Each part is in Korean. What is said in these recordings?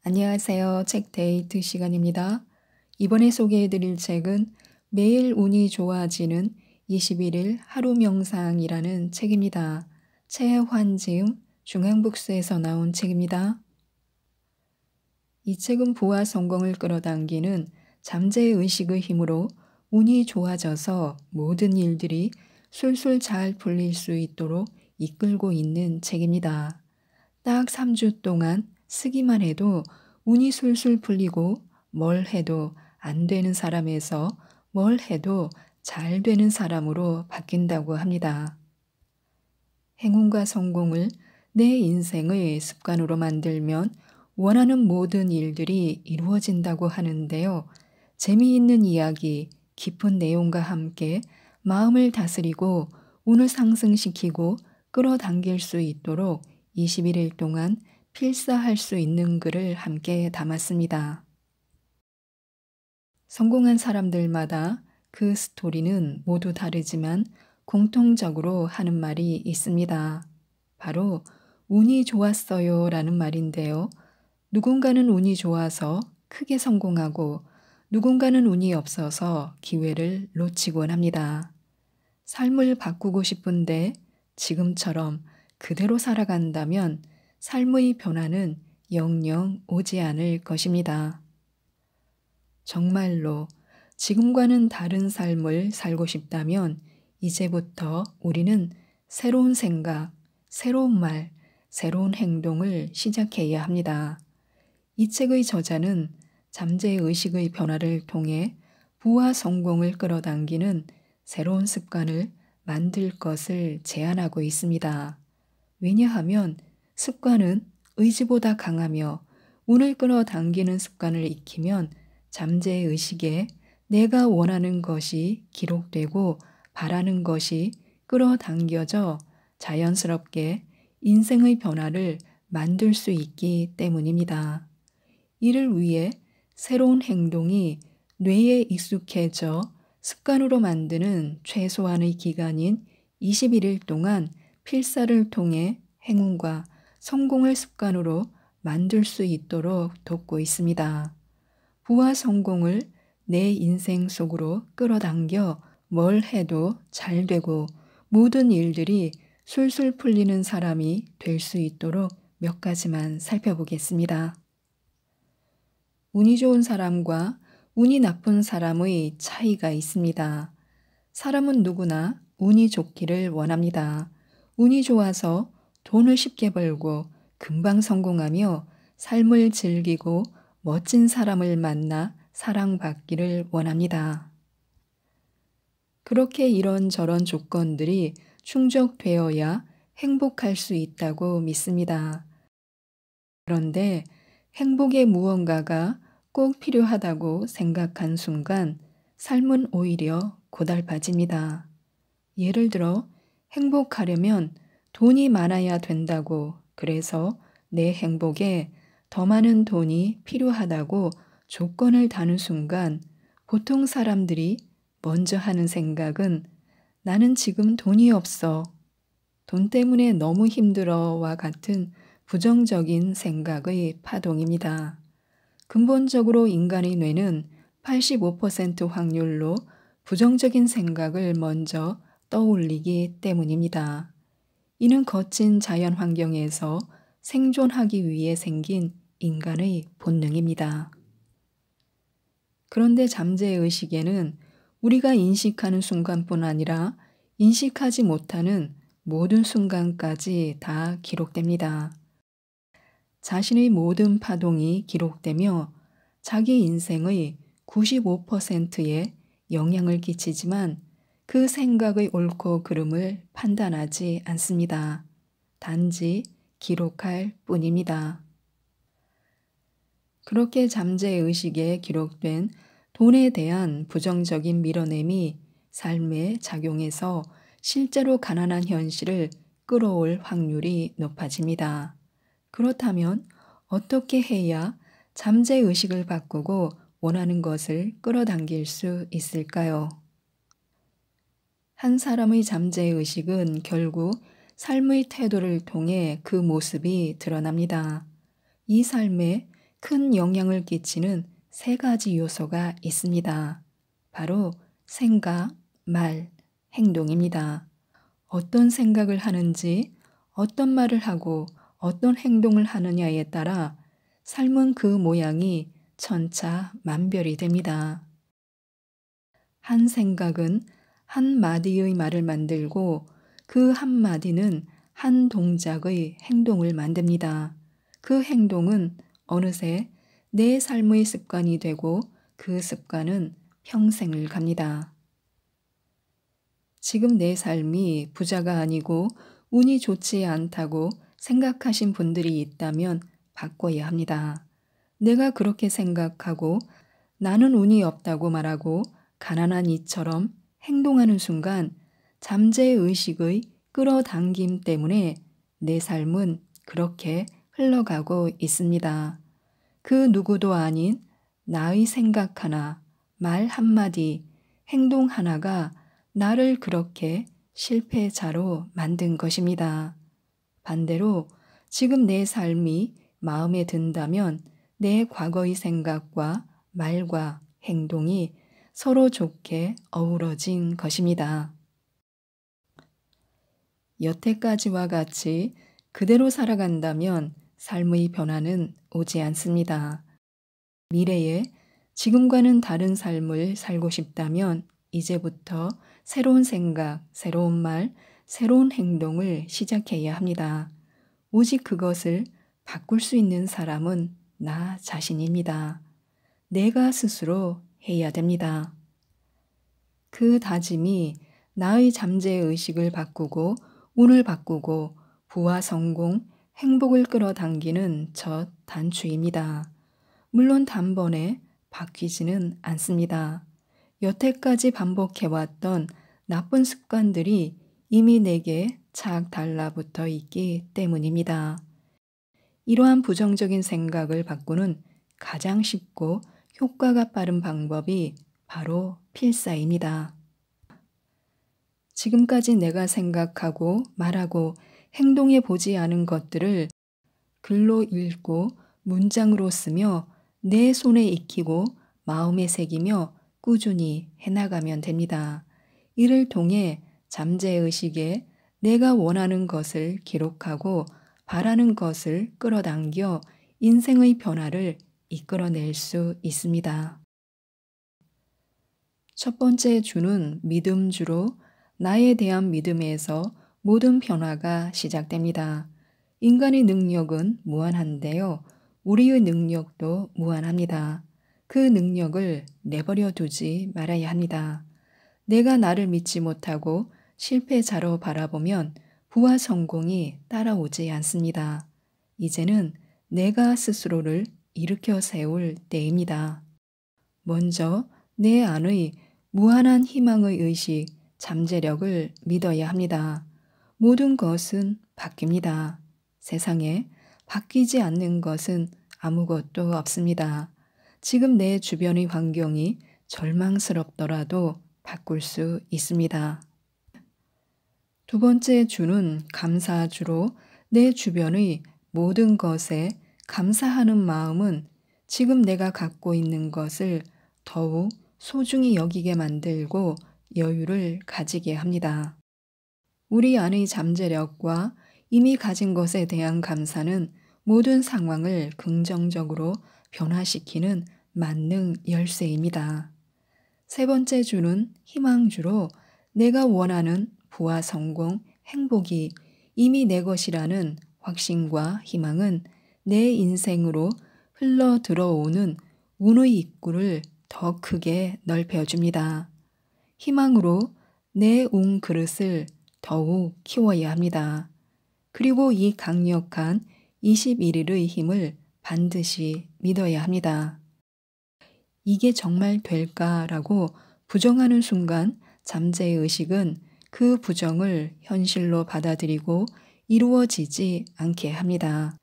안녕하세요. 책 데이트 시간입니다. 이번에 소개해드릴 책은 매일 운이 좋아지는 21일 하루 명상이라는 책입니다. 최환지음 중앙북스에서 나온 책입니다. 이 책은 부와 성공을 끌어당기는 잠재의식의 힘으로 운이 좋아져서 모든 일들이 술술 잘 풀릴 수 있도록 이끌고 있는 책입니다. 딱 3주 동안 쓰기만 해도 운이 술술 풀리고 뭘 해도 안 되는 사람에서 뭘 해도 잘 되는 사람으로 바뀐다고 합니다. 행운과 성공을 내 인생의 습관으로 만들면 원하는 모든 일들이 이루어진다고 하는데요. 재미있는 이야기, 깊은 내용과 함께 마음을 다스리고 운을 상승시키고 끌어당길 수 있도록 21일 동안 필사할 수 있는 글을 함께 담았습니다. 성공한 사람들마다 그 스토리는 모두 다르지만 공통적으로 하는 말이 있습니다. 바로 운이 좋았어요 라는 말인데요. 누군가는 운이 좋아서 크게 성공하고 누군가는 운이 없어서 기회를 놓치곤 합니다. 삶을 바꾸고 싶은데 지금처럼 그대로 살아간다면 삶의 변화는 영영 오지 않을 것입니다. 정말로 지금과는 다른 삶을 살고 싶다면 이제부터 우리는 새로운 생각, 새로운 말, 새로운 행동을 시작해야 합니다. 이 책의 저자는 잠재의식의 변화를 통해 부와 성공을 끌어당기는 새로운 습관을 만들 것을 제안하고 있습니다. 왜냐하면 습관은 의지보다 강하며 운을 끌어당기는 습관을 익히면 잠재의식에 내가 원하는 것이 기록되고 바라는 것이 끌어당겨져 자연스럽게 인생의 변화를 만들 수 있기 때문입니다. 이를 위해 새로운 행동이 뇌에 익숙해져 습관으로 만드는 최소한의 기간인 21일 동안 필사를 통해 행운과 성공을 습관으로 만들 수 있도록 돕고 있습니다. 부와 성공을 내 인생 속으로 끌어당겨 뭘 해도 잘 되고 모든 일들이 술술 풀리는 사람이 될 수 있도록 몇 가지만 살펴보겠습니다. 운이 좋은 사람과 운이 나쁜 사람의 차이가 있습니다. 사람은 누구나 운이 좋기를 원합니다. 운이 좋아서 돈을 쉽게 벌고 금방 성공하며 삶을 즐기고 멋진 사람을 만나 사랑받기를 원합니다. 그렇게 이런저런 조건들이 충족되어야 행복할 수 있다고 믿습니다. 그런데 행복의 무언가가 꼭 필요하다고 생각한 순간 삶은 오히려 고달파집니다. 예를 들어 행복하려면 돈이 많아야 된다고, 그래서 내 행복에 더 많은 돈이 필요하다고 조건을 다는 순간 보통 사람들이 먼저 하는 생각은 나는 지금 돈이 없어, 돈 때문에 너무 힘들어와 같은 부정적인 생각의 파동입니다. 근본적으로 인간의 뇌는 85% 확률로 부정적인 생각을 먼저 떠올리기 때문입니다. 이는 거친 자연 환경에서 생존하기 위해 생긴 인간의 본능입니다. 그런데 잠재의식에는 우리가 인식하는 순간뿐 아니라 인식하지 못하는 모든 순간까지 다 기록됩니다. 자신의 모든 파동이 기록되며 자기 인생의 95%에 영향을 끼치지만 그 생각의 옳고 그름을 판단하지 않습니다. 단지 기록할 뿐입니다. 그렇게 잠재의식에 기록된 돈에 대한 부정적인 밀어냄이 삶에 작용해서 실제로 가난한 현실을 끌어올 확률이 높아집니다. 그렇다면 어떻게 해야 잠재의식을 바꾸고 원하는 것을 끌어당길 수 있을까요? 한 사람의 잠재의식은 결국 삶의 태도를 통해 그 모습이 드러납니다. 이 삶에 큰 영향을 끼치는 세 가지 요소가 있습니다. 바로 생각, 말, 행동입니다. 어떤 생각을 하는지, 어떤 말을 하고 어떤 행동을 하느냐에 따라 삶은 그 모양이 천차만별이 됩니다. 한 생각은 한 마디의 말을 만들고 그 한 마디는 한 동작의 행동을 만듭니다. 그 행동은 어느새 내 삶의 습관이 되고 그 습관은 평생을 갑니다. 지금 내 삶이 부자가 아니고 운이 좋지 않다고 생각하신 분들이 있다면 바꿔야 합니다. 내가 그렇게 생각하고 나는 운이 없다고 말하고 가난한 이처럼 행동하는 순간 잠재의식의 끌어당김 때문에 내 삶은 그렇게 흘러가고 있습니다. 그 누구도 아닌 나의 생각 하나, 말 한마디, 행동 하나가 나를 그렇게 실패자로 만든 것입니다. 반대로 지금 내 삶이 마음에 든다면 내 과거의 생각과 말과 행동이 서로 좋게 어우러진 것입니다. 여태까지와 같이 그대로 살아간다면 삶의 변화는 오지 않습니다. 미래에 지금과는 다른 삶을 살고 싶다면 이제부터 새로운 생각, 새로운 말, 새로운 행동을 시작해야 합니다. 오직 그것을 바꿀 수 있는 사람은 나 자신입니다. 내가 스스로 해야 됩니다. 그 다짐이 나의 잠재의식을 바꾸고 운을 바꾸고 부와 성공, 행복을 끌어당기는 첫 단추입니다. 물론 단번에 바뀌지는 않습니다. 여태까지 반복해왔던 나쁜 습관들이 이미 내게 착 달라붙어 있기 때문입니다. 이러한 부정적인 생각을 바꾸는 가장 쉽고 효과가 빠른 방법이 바로 필사입니다. 지금까지 내가 생각하고 말하고 행동해 보지 않은 것들을 글로 읽고 문장으로 쓰며 내 손에 익히고 마음에 새기며 꾸준히 해나가면 됩니다. 이를 통해 잠재의식에 내가 원하는 것을 기록하고 바라는 것을 끌어당겨 인생의 변화를 이끌어낼 수 있습니다. 첫 번째 주는 믿음주로 나에 대한 믿음에서 모든 변화가 시작됩니다. 인간의 능력은 무한한데요. 우리의 능력도 무한합니다. 그 능력을 내버려 두지 말아야 합니다. 내가 나를 믿지 못하고 실패자로 바라보면 부와 성공이 따라오지 않습니다. 이제는 내가 스스로를 일으켜 세울 때입니다. 먼저 내 안의 무한한 희망의 의식, 잠재력을 믿어야 합니다. 모든 것은 바뀝니다. 세상에 바뀌지 않는 것은 아무것도 없습니다. 지금 내 주변의 환경이 절망스럽더라도 바꿀 수 있습니다. 두 번째 주는 감사주로 내 주변의 모든 것에 감사하는 마음은 지금 내가 갖고 있는 것을 더욱 소중히 여기게 만들고 여유를 가지게 합니다. 우리 안의 잠재력과 이미 가진 것에 대한 감사는 모든 상황을 긍정적으로 변화시키는 만능 열쇠입니다. 세 번째 주는 희망주로 내가 원하는 부와 성공, 행복이 이미 내 것이라는 확신과 희망은 내 인생으로 흘러 들어오는 운의 입구를 더 크게 넓혀줍니다. 희망으로 내 운 그릇을 더욱 키워야 합니다. 그리고 이 강력한 21일의 힘을 반드시 믿어야 합니다. 이게 정말 될까라고 부정하는 순간 잠재의식은 그 부정을 현실로 받아들이고 이루어지지 않게 합니다.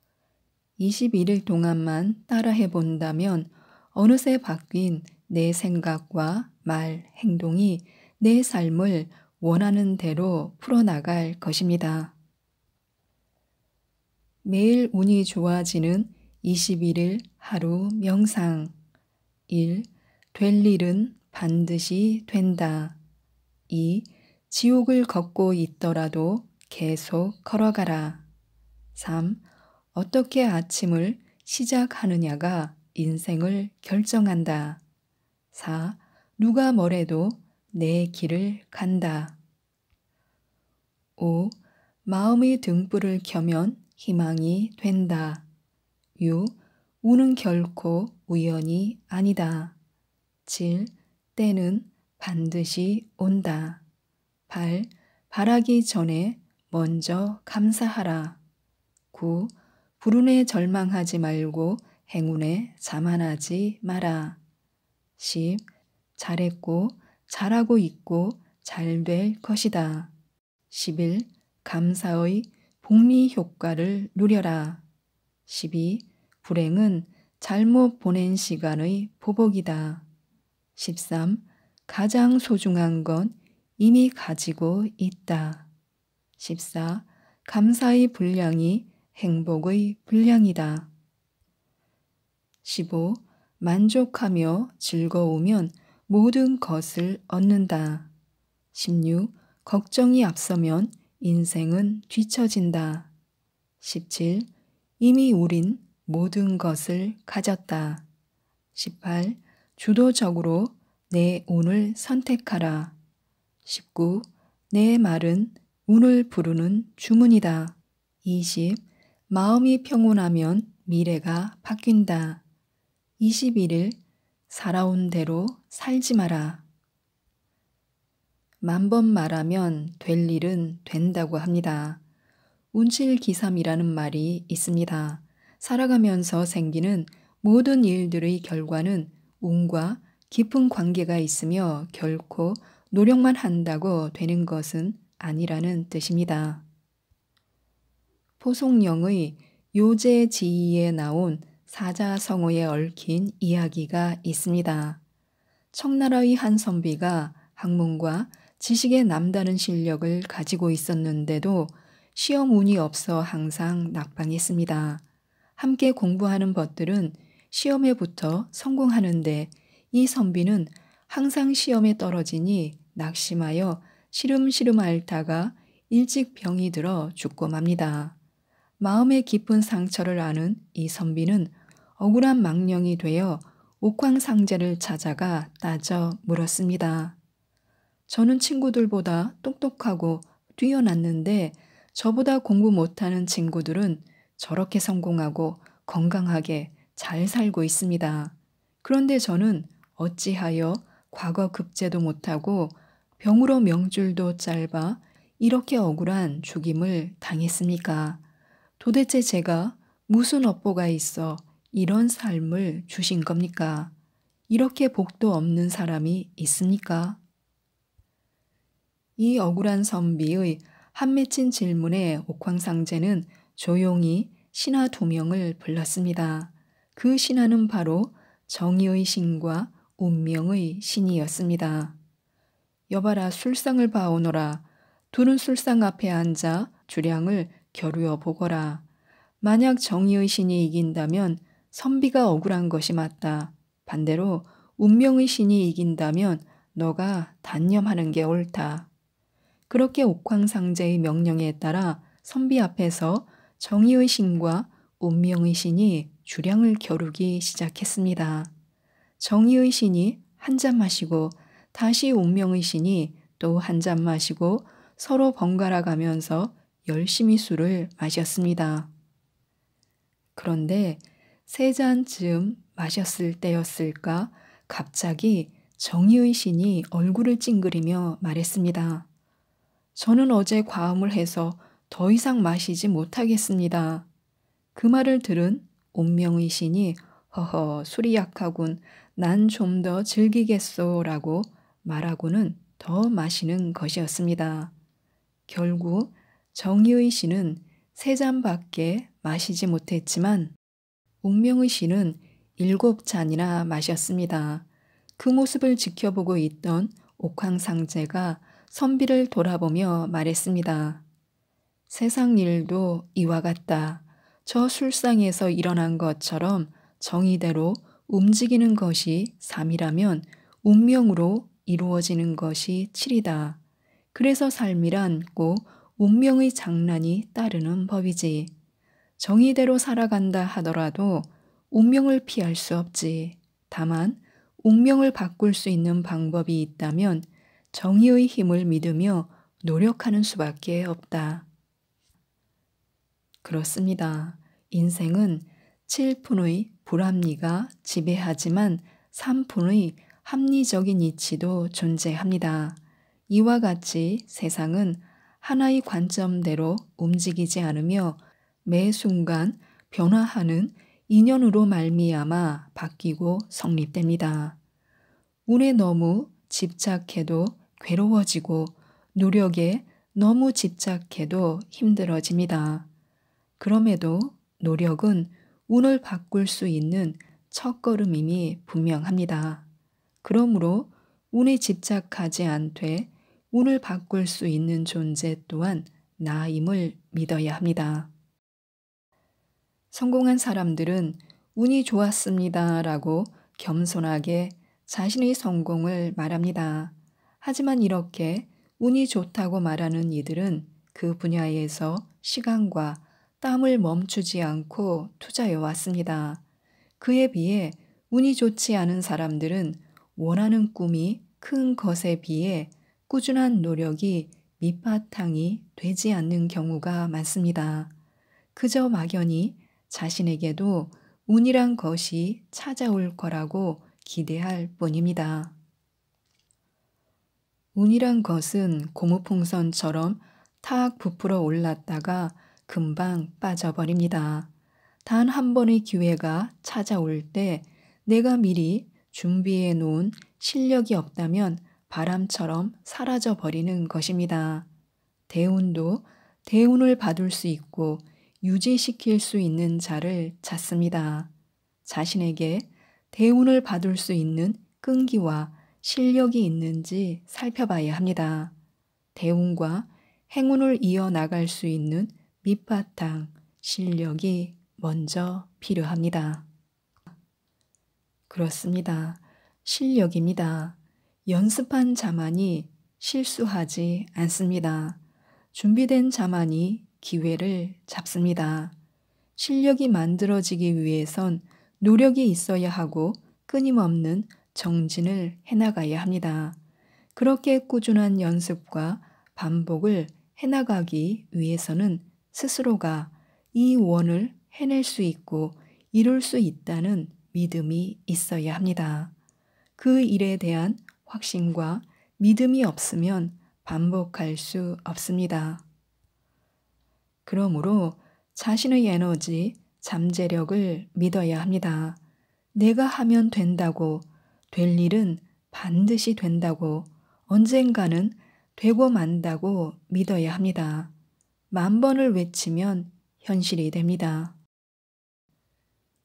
21일 동안만 따라해 본다면 어느새 바뀐 내 생각과 말, 행동이 내 삶을 원하는 대로 풀어나갈 것입니다. 매일 운이 좋아지는 21일 하루 명상. 1. 될 일은 반드시 된다. 2. 지옥을 걷고 있더라도 계속 걸어가라. 3. 어떻게 아침을 시작하느냐가 인생을 결정한다. 4. 누가 뭐래도 내 길을 간다. 5. 마음의 등불을 켜면 희망이 된다. 6. 운은 결코 우연이 아니다. 7. 때는 반드시 온다. 8. 바라기 전에 먼저 감사하라. 9. 불운에 절망하지 말고 행운에 자만하지 마라. 10. 잘했고 잘하고 있고 잘 될 것이다. 11. 감사의 복리 효과를 누려라. 12. 불행은 잘못 보낸 시간의 보복이다. 13. 가장 소중한 건 이미 가지고 있다. 14. 감사의 분량이 행복의 분량이다. 15. 만족하며 즐거우면 모든 것을 얻는다. 16. 걱정이 앞서면 인생은 뒤처진다. 17. 이미 우린 모든 것을 가졌다. 18. 주도적으로 내 운을 선택하라. 19. 내 말은 운을 부르는 주문이다. 20. 마음이 평온하면 미래가 바뀐다. 21일 살아온 대로 살지 마라. 만번 말하면 될 일은 된다고 합니다. 운칠기삼이라는 말이 있습니다. 살아가면서 생기는 모든 일들의 결과는 운과 깊은 관계가 있으며 결코 노력만 한다고 되는 것은 아니라는 뜻입니다. 포송영의 요제지이에 나온 사자성어에 얽힌 이야기가 있습니다. 청나라의 한 선비가 학문과 지식에 남다른 실력을 가지고 있었는데도 시험 운이 없어 항상 낙방했습니다. 함께 공부하는 벗들은 시험에 붙어 성공하는데 이 선비는 항상 시험에 떨어지니 낙심하여 시름시름 앓다가 일찍 병이 들어 죽고 맙니다. 마음의 깊은 상처를 아는 이 선비는 억울한 망령이 되어 옥황상제를 찾아가 따져 물었습니다. 저는 친구들보다 똑똑하고 뛰어났는데 저보다 공부 못하는 친구들은 저렇게 성공하고 건강하게 잘 살고 있습니다. 그런데 저는 어찌하여 과거 급제도 못하고 병으로 명줄도 짧아 이렇게 억울한 죽임을 당했습니까? 도대체 제가 무슨 업보가 있어 이런 삶을 주신 겁니까? 이렇게 복도 없는 사람이 있습니까? 이 억울한 선비의 한 맺힌 질문에 옥황상제는 조용히 신하 2명을 불렀습니다. 그 신하는 바로 정의의 신과 운명의 신이었습니다. 여봐라 술상을 봐오너라. 둘은 술상 앞에 앉아 주량을 겨루어 보거라. 만약 정의의 신이 이긴다면 선비가 억울한 것이 맞다. 반대로 운명의 신이 이긴다면 너가 단념하는 게 옳다. 그렇게 옥황상제의 명령에 따라 선비 앞에서 정의의 신과 운명의 신이 주량을 겨루기 시작했습니다. 정의의 신이 한 잔 마시고 다시 운명의 신이 또 한 잔 마시고 서로 번갈아 가면서 열심히 술을 마셨습니다. 그런데 3잔쯤 마셨을 때였을까 갑자기 정의의 신이 얼굴을 찡그리며 말했습니다. 저는 어제 과음을 해서 더 이상 마시지 못하겠습니다. 그 말을 들은 운명의 신이 허허 술이 약하군. 난 좀 더 즐기겠소 라고 말하고는 더 마시는 것이었습니다. 결국 정의의 신은 3잔밖에 마시지 못했지만 운명의 신은 7잔이나 마셨습니다. 그 모습을 지켜보고 있던 옥황상제가 선비를 돌아보며 말했습니다. 세상 일도 이와 같다. 저 술상에서 일어난 것처럼 정의대로 움직이는 것이 3이라면 운명으로 이루어지는 것이 7이다. 그래서 삶이란 꼭 운명의 장난이 따르는 법이지. 정의대로 살아간다 하더라도 운명을 피할 수 없지. 다만 운명을 바꿀 수 있는 방법이 있다면 정의의 힘을 믿으며 노력하는 수밖에 없다. 그렇습니다. 인생은 7푼의 불합리가 지배하지만 3푼의 합리적인 이치도 존재합니다. 이와 같이 세상은 하나의 관점대로 움직이지 않으며 매 순간 변화하는 인연으로 말미암아 바뀌고 성립됩니다. 운에 너무 집착해도 괴로워지고 노력에 너무 집착해도 힘들어집니다. 그럼에도 노력은 운을 바꿀 수 있는 첫걸음임이 분명합니다. 그러므로 운에 집착하지 않되 운을 바꿀 수 있는 존재 또한 나임을 믿어야 합니다. 성공한 사람들은 운이 좋았습니다라고 겸손하게 자신의 성공을 말합니다. 하지만 이렇게 운이 좋다고 말하는 이들은 그 분야에서 시간과 땀을 멈추지 않고 투자해 왔습니다. 그에 비해 운이 좋지 않은 사람들은 원하는 꿈이 큰 것에 비해 꾸준한 노력이 밑바탕이 되지 않는 경우가 많습니다. 그저 막연히 자신에게도 운이란 것이 찾아올 거라고 기대할 뿐입니다. 운이란 것은 고무풍선처럼 탁 부풀어 올랐다가 금방 빠져버립니다. 단 한 번의 기회가 찾아올 때 내가 미리 준비해 놓은 실력이 없다면 바람처럼 사라져 버리는 것입니다. 대운도 대운을 받을 수 있고 유지시킬 수 있는 자를 찾습니다. 자신에게 대운을 받을 수 있는 끈기와 실력이 있는지 살펴봐야 합니다. 대운과 행운을 이어나갈 수 있는 밑바탕, 실력이 먼저 필요합니다. 그렇습니다. 실력입니다. 연습한 자만이 실수하지 않습니다. 준비된 자만이 기회를 잡습니다. 실력이 만들어지기 위해선 노력이 있어야 하고 끊임없는 정진을 해나가야 합니다. 그렇게 꾸준한 연습과 반복을 해나가기 위해서는 스스로가 이 원을 해낼 수 있고 이룰 수 있다는 믿음이 있어야 합니다. 그 일에 대한 확신과 믿음이 없으면 반복할 수 없습니다. 그러므로 자신의 에너지, 잠재력을 믿어야 합니다. 내가 하면 된다고, 될 일은 반드시 된다고, 언젠가는 되고 만다고 믿어야 합니다. 10,000번을 외치면 현실이 됩니다.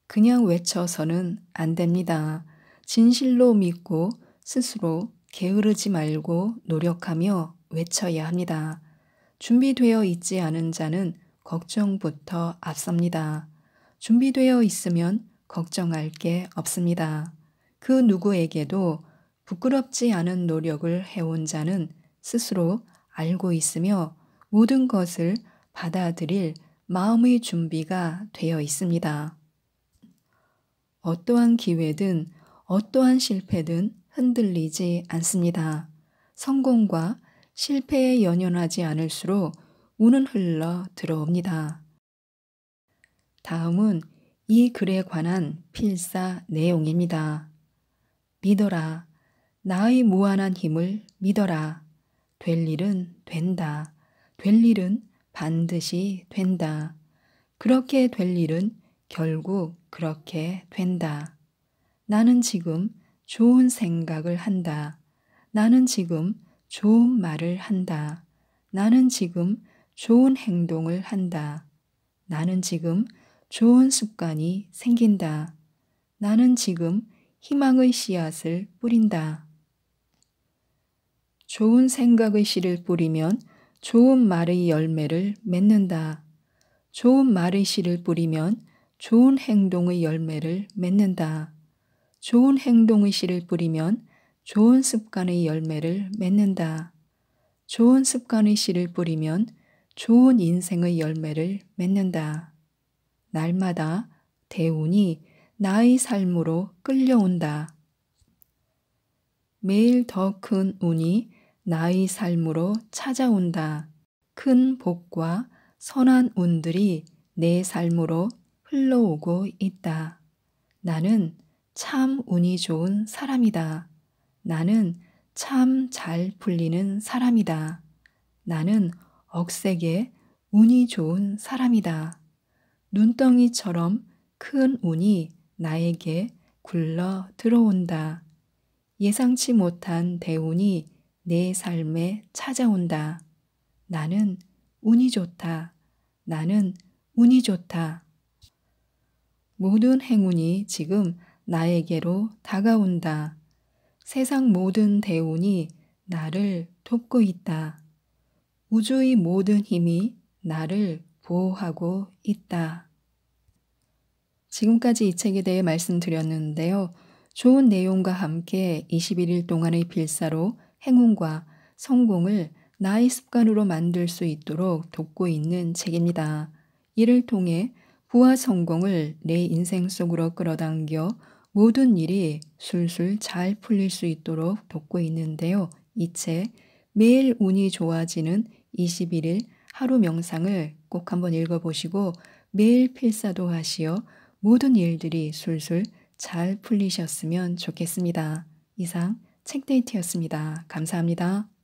그냥 외쳐서는 안 됩니다. 진실로 믿고 스스로 게으르지 말고 노력하며 외쳐야 합니다. 준비되어 있지 않은 자는 걱정부터 앞섭니다. 준비되어 있으면 걱정할 게 없습니다. 그 누구에게도 부끄럽지 않은 노력을 해온 자는 스스로 알고 있으며 모든 것을 받아들일 마음의 준비가 되어 있습니다. 어떠한 기회든 어떠한 실패든 흔들리지 않습니다. 성공과 실패에 연연하지 않을수록 운은 흘러 들어옵니다. 다음은 이 글에 관한 필사 내용입니다. 믿어라. 나의 무한한 힘을 믿어라. 될 일은 된다. 될 일은 반드시 된다. 그렇게 될 일은 결국 그렇게 된다. 나는 지금 좋은 생각을 한다. 나는 지금 좋은 말을 한다. 나는 지금 좋은 행동을 한다. 나는 지금 좋은 습관이 생긴다. 나는 지금 희망의 씨앗을 뿌린다. 좋은 생각의 씨를 뿌리면 좋은 말의 열매를 맺는다. 좋은 말의 씨를 뿌리면 좋은 행동의 열매를 맺는다. 좋은 행동의 씨를 뿌리면 좋은 습관의 열매를 맺는다. 좋은 습관의 씨를 뿌리면 좋은 인생의 열매를 맺는다. 날마다 대운이 나의 삶으로 끌려온다. 매일 더 큰 운이 나의 삶으로 찾아온다. 큰 복과 선한 운들이 내 삶으로 흘러오고 있다. 나는 참 운이 좋은 사람이다. 나는 참 잘 풀리는 사람이다. 나는 억세게 운이 좋은 사람이다. 눈덩이처럼 큰 운이 나에게 굴러 들어온다. 예상치 못한 대운이 내 삶에 찾아온다. 나는 운이 좋다. 나는 운이 좋다. 모든 행운이 지금 나에게로 다가온다. 세상 모든 대운이 나를 돕고 있다. 우주의 모든 힘이 나를 보호하고 있다. 지금까지 이 책에 대해 말씀드렸는데요. 좋은 내용과 함께 21일 동안의 필사로 행운과 성공을 나의 습관으로 만들 수 있도록 돕고 있는 책입니다. 이를 통해 부와 성공을 내 인생 속으로 끌어당겨 모든 일이 술술 잘 풀릴 수 있도록 돕고 있는데요. 이 책 매일 운이 좋아지는 21일 하루 명상을 꼭 한번 읽어보시고 매일 필사도 하시어 모든 일들이 술술 잘 풀리셨으면 좋겠습니다. 이상 책데이트였습니다. 감사합니다.